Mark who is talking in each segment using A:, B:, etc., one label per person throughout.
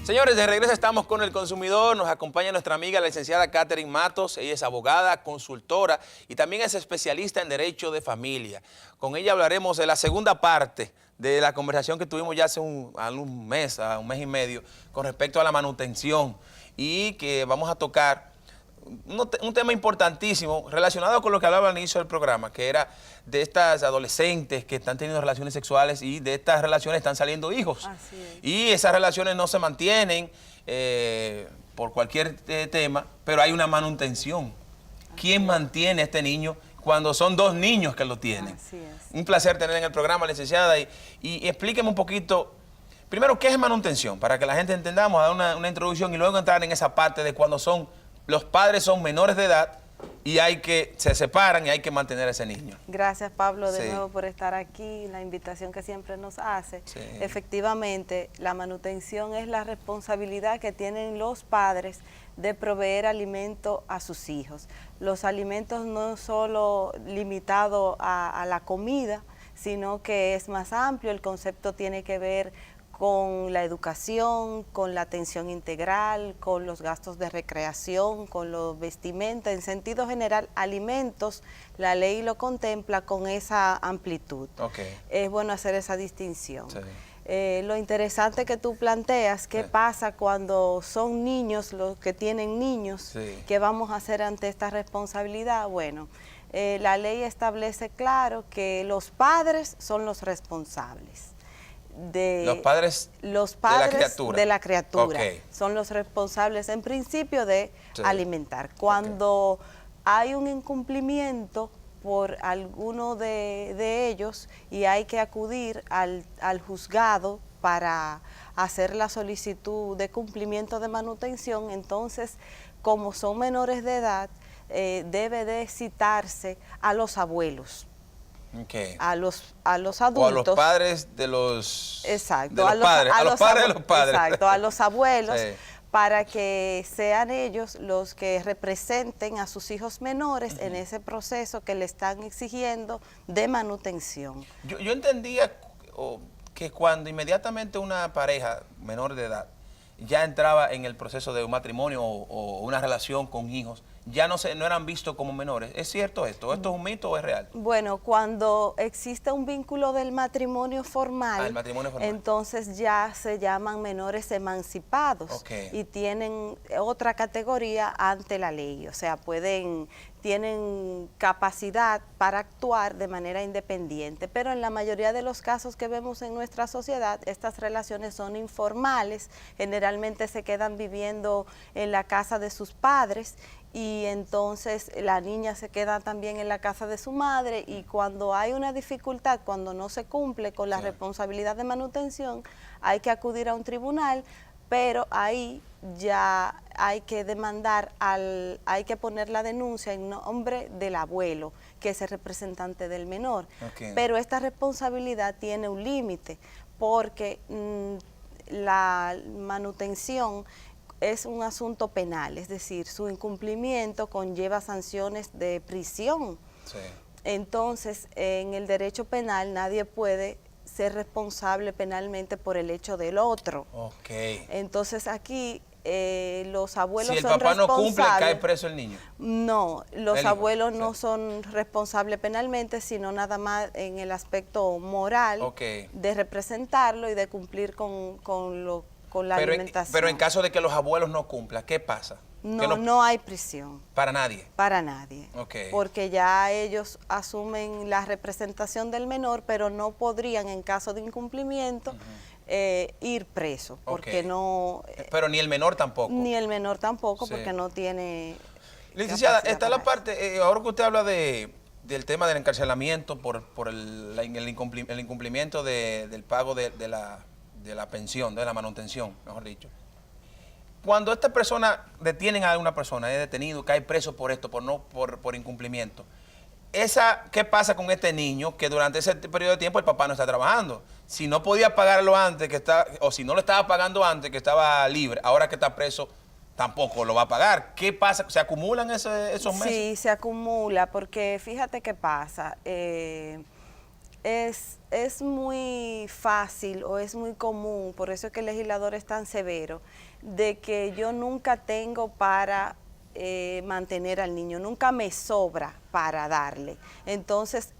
A: Señores, de regreso estamos con El Consumidor. Nos acompaña nuestra amiga, la licenciada Catherine Matos. Ella es abogada, consultora y también es especialista en Derecho de Familia. Con ella hablaremos de la segunda parte de la conversación que tuvimos ya hace un mes y medio, con respecto a la manutención, y que vamos a tocar un tema importantísimo relacionado con lo que hablaba al inicio del programa, que era de estas adolescentes que están teniendo relaciones sexuales, y de estas relaciones están saliendo hijos.
B: Así es.
A: Y esas relaciones no se mantienen por cualquier tema, pero hay una manutención. ¿Quién mantiene a este niño cuando son dos niños que lo tienen?
B: Así es.
A: Un placer tener en el programa, licenciada, y explíqueme un poquito, primero, ¿qué es manutención? Para que la gente entendamos, dar una introducción y luego entrar en esa parte de cuando los padres son menores de edad y se separan y hay que mantener a ese niño.
B: Gracias, Pablo, de
A: Sí.
B: nuevo por estar aquí, la invitación que siempre nos hace.
A: Sí.
B: Efectivamente, la manutención es la responsabilidad que tienen los padres de proveer alimento a sus hijos. Los alimentos no solo limitados a la comida, sino que es más amplio. El concepto tiene que ver con la educación, con la atención integral, con los gastos de recreación, con los vestimenta, en sentido general, alimentos, la ley lo contempla con esa amplitud.
A: Okay.
B: Es bueno hacer esa distinción.
A: Sí.
B: Lo interesante que tú planteas, ¿qué pasa cuando son niños, los que tienen niños?
A: Sí.
B: ¿Qué vamos a hacer ante esta responsabilidad? Bueno, la ley establece claro que los padres son los responsables.
A: Los padres de la criatura. Okay.
B: Son los responsables en principio de alimentar. Cuando hay un incumplimiento por alguno de ellos y hay que acudir al juzgado para hacer la solicitud de cumplimiento de manutención, entonces, como son menores de edad, debe de citarse a los abuelos.
A: Okay.
B: A los adultos.
A: O a los padres de los...
B: Exacto.
A: De los padres, a los padres de los padres.
B: Exacto, a los abuelos,
A: sí.
B: Para que sean ellos los que representen a sus hijos menores en ese proceso que le están exigiendo de manutención.
A: Yo entendía que cuando inmediatamente una pareja menor de edad ya entraba en el proceso de un matrimonio o una relación con hijos, ya no eran vistos como menores. ¿Es cierto esto? ¿Esto es un mito o es real?
B: Bueno, cuando existe un vínculo del matrimonio formal, entonces ya se llaman menores emancipados.
A: Okay.
B: Y tienen otra categoría ante la ley, o sea, tienen capacidad para actuar de manera independiente, pero en la mayoría de los casos que vemos en nuestra sociedad, estas relaciones son informales, generalmente se quedan viviendo en la casa de sus padres, y entonces la niña se queda también en la casa de su madre, y cuando hay una dificultad, cuando no se cumple con la responsabilidad de manutención, hay que acudir a un tribunal, pero ahí ya hay que demandar, hay que poner la denuncia en nombre del abuelo, que es el representante del menor.
A: Okay.
B: Pero esta responsabilidad tiene un límite, porque la manutención es un asunto penal, es decir, su incumplimiento conlleva sanciones de prisión.
A: Sí.
B: Entonces, en el derecho penal nadie puede ser responsable penalmente por el hecho del otro.
A: Okay.
B: Entonces aquí los abuelos son responsables.
A: Si el papá no cumple, ¿cae preso el niño?
B: No, los abuelos no son responsables penalmente, sino nada más en el aspecto moral de representarlo y de cumplir con la alimentación.
A: Pero en caso de que los abuelos no cumplan, ¿qué pasa?
B: No hay prisión.
A: ¿Para nadie?
B: Para nadie.
A: Okay.
B: Porque ya ellos asumen la representación del menor, pero no podrían, en caso de incumplimiento, ir preso. Porque no...
A: Pero ni el menor tampoco.
B: Ni el menor tampoco, porque no tiene...
A: Licenciada, está la parte, ahora que usted habla del tema del encarcelamiento por el incumplimiento del pago de la pensión, de la manutención, mejor dicho. Cuando esta persona detienen a una persona, es detenido, cae preso por esto, por incumplimiento, ¿qué pasa con este niño que durante ese periodo de tiempo el papá no está trabajando? Si no podía pagarlo antes, o si no lo estaba pagando antes, que estaba libre, ahora que está preso, tampoco lo va a pagar. ¿Qué pasa? ¿Se acumulan esos meses?
B: Sí, se acumula, porque fíjate qué pasa. Es muy fácil o es muy común, por eso es que el legislador es tan severo, de que yo nunca tengo para mantener al niño, nunca me sobra para darle. Entonces,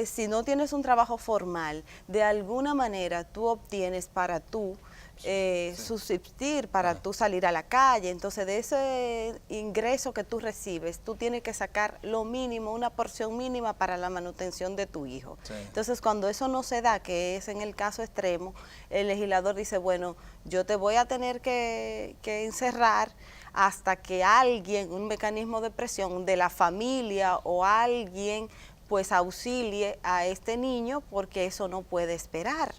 B: si no tienes un trabajo formal, de alguna manera tú obtienes para tú subsistir, para tú salir a la calle. Entonces, de ese ingreso que tú recibes, tú tienes que sacar lo mínimo, una porción mínima para la manutención de tu hijo.
A: Sí.
B: Entonces, cuando eso no se da, que es en el caso extremo, el legislador dice, bueno, yo te voy a tener que encerrar hasta que alguien, un mecanismo de presión de la familia o alguien, pues auxilie a este niño, porque eso no puede esperar.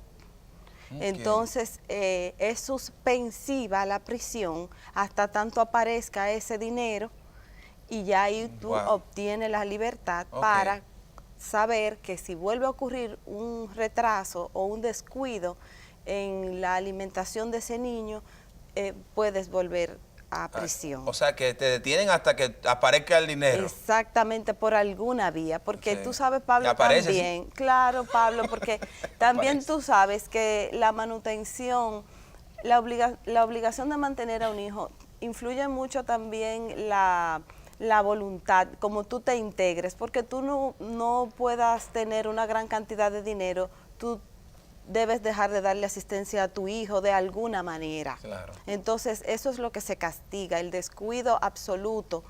B: Okay. Entonces, es suspensiva la prisión hasta tanto aparezca ese dinero y ya ahí tú obtienes la libertad para saber que si vuelve a ocurrir un retraso o un descuido en la alimentación de ese niño, puedes volver a prisión.
A: O sea, que te detienen hasta que aparezca el dinero.
B: Exactamente, por alguna vía, porque tú sabes, Pablo, también, ¿sí? Claro, Pablo, porque también tú sabes que la manutención, la obligación de mantener a un hijo, influye mucho también la voluntad, como tú te integres, porque tú no puedas tener una gran cantidad de dinero, tú debes dejar de darle asistencia a tu hijo de alguna manera. Claro. Entonces, eso es lo que se castiga, el descuido absoluto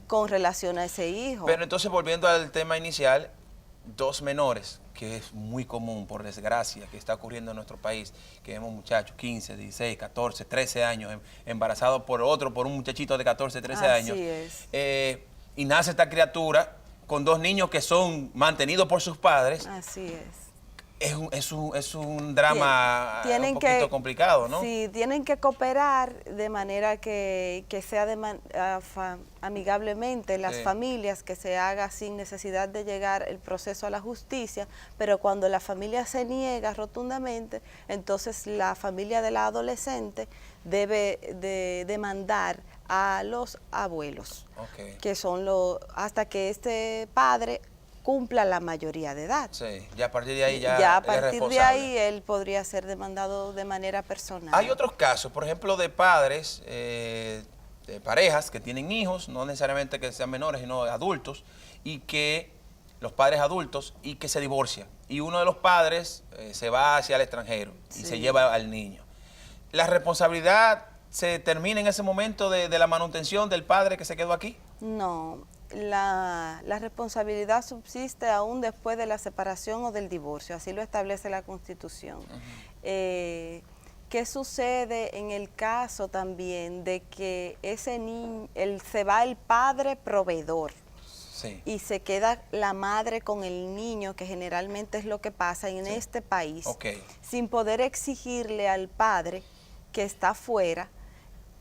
B: con relación a ese hijo.
A: Pero entonces, volviendo al tema inicial, dos menores, que es muy común, por desgracia, que está ocurriendo en nuestro país, que vemos muchachos, 15, 16, 14, 13 años, embarazados por un muchachito de 14, 13 años.
B: Así es.
A: Y nace esta criatura con dos niños que son mantenidos por sus padres.
B: Así es.
A: Es un drama un poquito complicado, ¿no?
B: Sí, tienen que cooperar de manera que sea amigablemente las familias, que se haga sin necesidad de llegar el proceso a la justicia, pero cuando la familia se niega rotundamente, entonces la familia de la adolescente debe de demandar a los abuelos, que son hasta que este padre cumpla la mayoría de edad.
A: Sí, ya a partir de ahí
B: él podría ser demandado de manera personal.
A: Hay otros casos, por ejemplo, de padres, de parejas que tienen hijos, no necesariamente que sean menores, sino adultos, y que los padres adultos, y que se divorcian. Y uno de los padres se va hacia el extranjero y se lleva al niño. ¿La responsabilidad se termina en ese momento de la manutención del padre que se quedó aquí?
B: No. La responsabilidad subsiste aún después de la separación o del divorcio, así lo establece la Constitución. ¿Qué sucede en el caso también de que ese niño, se va el padre proveedor y se queda la madre con el niño, que generalmente es lo que pasa en este país, sin poder exigirle al padre que está fuera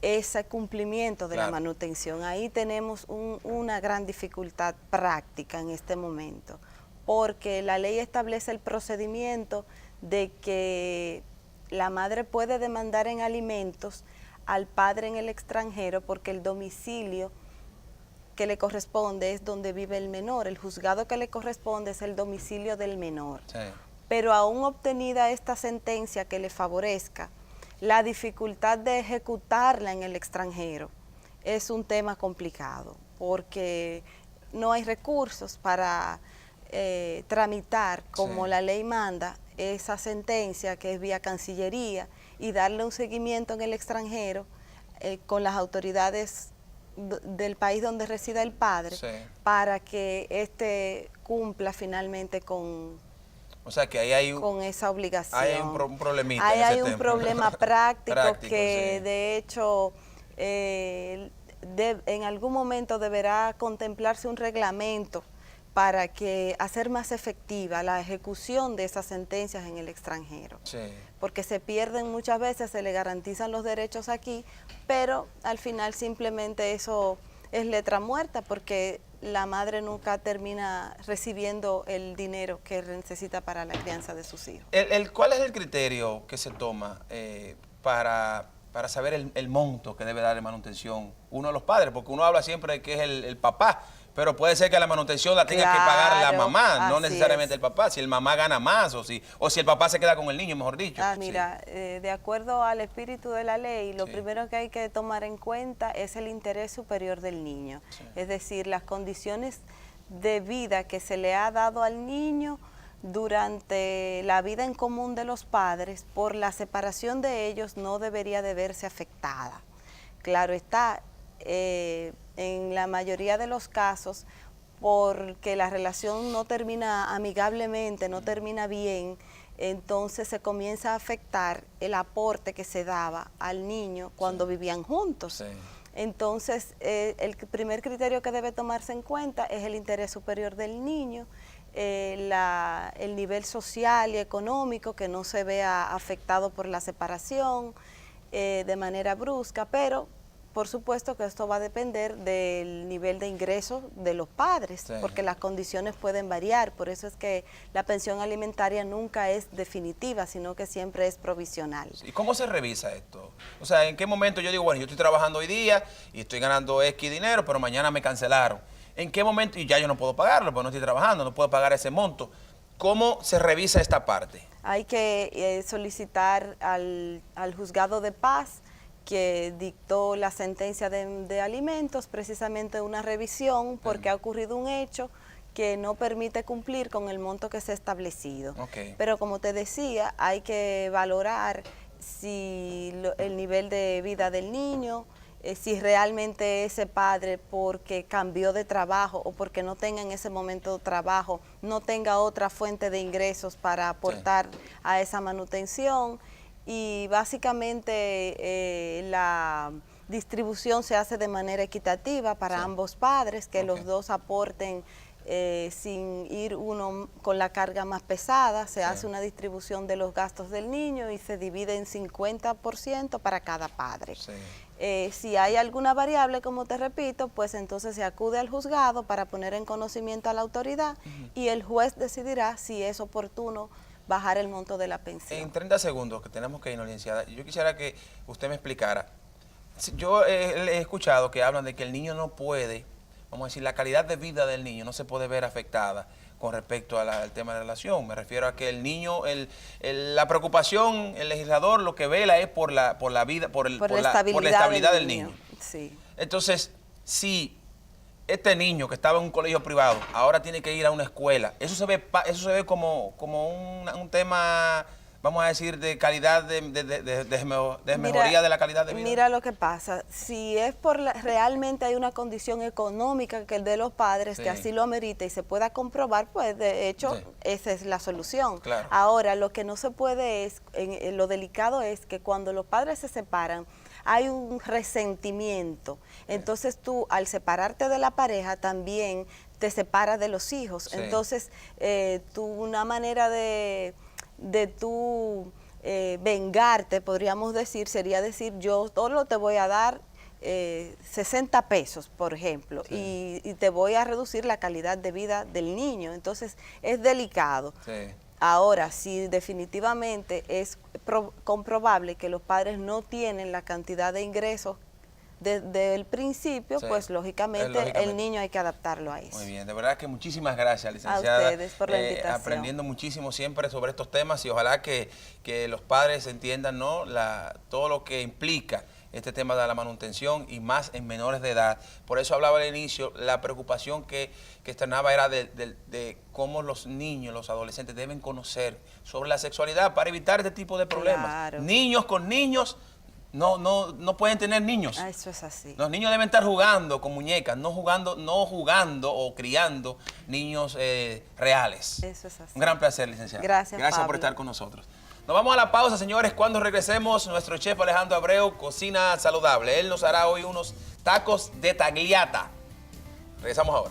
B: ese cumplimiento de la manutención? Ahí tenemos una gran dificultad práctica en este momento, porque la ley establece el procedimiento de que la madre puede demandar en alimentos al padre en el extranjero, porque el domicilio que le corresponde es donde vive el menor, el juzgado que le corresponde es el domicilio del menor. Pero aún obtenida esta sentencia que le favorezca, la dificultad de ejecutarla en el extranjero es un tema complicado, porque no hay recursos para tramitar como la ley manda esa sentencia, que es vía Cancillería, y darle un seguimiento en el extranjero con las autoridades del país donde resida el padre, para que éste cumpla finalmente con
A: que ahí
B: con esa obligación.
A: Hay un problemita.
B: Hay un problema práctico que de hecho en algún momento deberá contemplarse un reglamento para hacer más efectiva la ejecución de esas sentencias en el extranjero. Porque se pierden muchas veces, se le garantizan los derechos aquí, pero al final simplemente eso es letra muerta, porque la madre nunca termina recibiendo el dinero que necesita para la crianza de sus hijos.
A: ¿Cuál es el criterio que se toma para saber el monto que debe dar de manutención uno de los padres? Porque uno habla siempre de que es el papá, Pero puede ser que la manutención la tenga que pagar la mamá, no necesariamente el papá. Si el mamá gana más o si el papá se queda con el niño, mejor dicho.
B: Mira, de acuerdo al espíritu de la ley, lo primero que hay que tomar en cuenta es el interés superior del niño. Es decir, las condiciones de vida que se le ha dado al niño durante la vida en común de los padres, por la separación de ellos no debería de verse afectada. Claro está, en la mayoría de los casos, porque la relación no termina amigablemente, no termina bien, entonces se comienza a afectar el aporte que se daba al niño cuando vivían juntos. Sí. Entonces, el primer criterio que debe tomarse en cuenta es el interés superior del niño, el nivel social y económico, que no se vea afectado por la separación de manera brusca, pero por supuesto que esto va a depender del nivel de ingresos de los padres, porque las condiciones pueden variar. Por eso es que la pensión alimentaria nunca es definitiva, sino que siempre es provisional.
A: ¿Y cómo se revisa esto? O sea, ¿en qué momento yo digo, bueno, yo estoy trabajando hoy día y estoy ganando X dinero, pero mañana me cancelaron? ¿En qué momento? Y ya yo no puedo pagarlo, porque no estoy trabajando, no puedo pagar ese monto. ¿Cómo se revisa esta parte?
B: Hay que solicitar al juzgado de paz que dictó la sentencia de alimentos, precisamente una revisión, porque ha ocurrido un hecho que no permite cumplir con el monto que se ha establecido. Pero como te decía, hay que valorar si el nivel de vida del niño, si realmente ese padre, porque cambió de trabajo o porque no tenga en ese momento trabajo, no tenga otra fuente de ingresos para aportar a esa manutención. Y básicamente la distribución se hace de manera equitativa para ambos padres, que los dos aporten sin ir uno con la carga más pesada. Se hace una distribución de los gastos del niño y se divide en 50% para cada padre. Si hay alguna variable, como te repito, pues entonces se acude al juzgado para poner en conocimiento a la autoridad y el juez decidirá si es oportuno bajar el monto de la pensión.
A: En 30 segundos, que tenemos que ir, licenciada, yo quisiera que usted me explicara. Yo he escuchado que hablan de que el niño no puede, vamos a decir, la calidad de vida del niño no se puede ver afectada con respecto al tema de la relación. Me refiero a que el niño, la preocupación, el legislador lo que vela es por la vida, por la estabilidad del niño.
B: Sí.
A: Entonces, si este niño que estaba en un colegio privado ahora tiene que ir a una escuela, eso se ve como un tema, vamos a decir, de calidad, de mejoría de la calidad de vida.
B: Mira lo que pasa, si es realmente hay una condición económica que el de los padres que así lo amerita y se pueda comprobar, pues de hecho esa es la solución.
A: Claro.
B: Ahora, lo que no se puede es, lo delicado es que cuando los padres se separan, hay un resentimiento. Entonces tú, al separarte de la pareja, también te separas de los hijos. Entonces, una manera de tú vengarte, podríamos decir, sería decir, yo solo te voy a dar 60 pesos, por ejemplo, y te voy a reducir la calidad de vida del niño. Entonces, es delicado. Ahora, si definitivamente es comprobable que los padres no tienen la cantidad de ingresos desde el principio, pues lógicamente el niño hay que adaptarlo a eso.
A: Muy bien, de verdad que muchísimas gracias, licenciada.
B: A ustedes por la invitación.
A: Aprendiendo muchísimo siempre sobre estos temas y ojalá que los padres entiendan, ¿no?, todo lo que implica este tema de la manutención y más en menores de edad. Por eso hablaba al inicio, la preocupación que externaba era de cómo los niños, los adolescentes deben conocer sobre la sexualidad para evitar este tipo de problemas.
B: Claro.
A: Niños con niños no pueden tener niños.
B: Eso es así.
A: Los niños deben estar jugando con muñecas, no jugando o criando niños reales.
B: Eso es así.
A: Un gran placer, licenciada.
B: Gracias,
A: Pablo, por estar con nosotros. Nos vamos a la pausa, señores. Cuando regresemos, nuestro chef Alejandro Abreu cocina saludable. Él nos hará hoy unos tacos de tagliata. Regresamos ahora.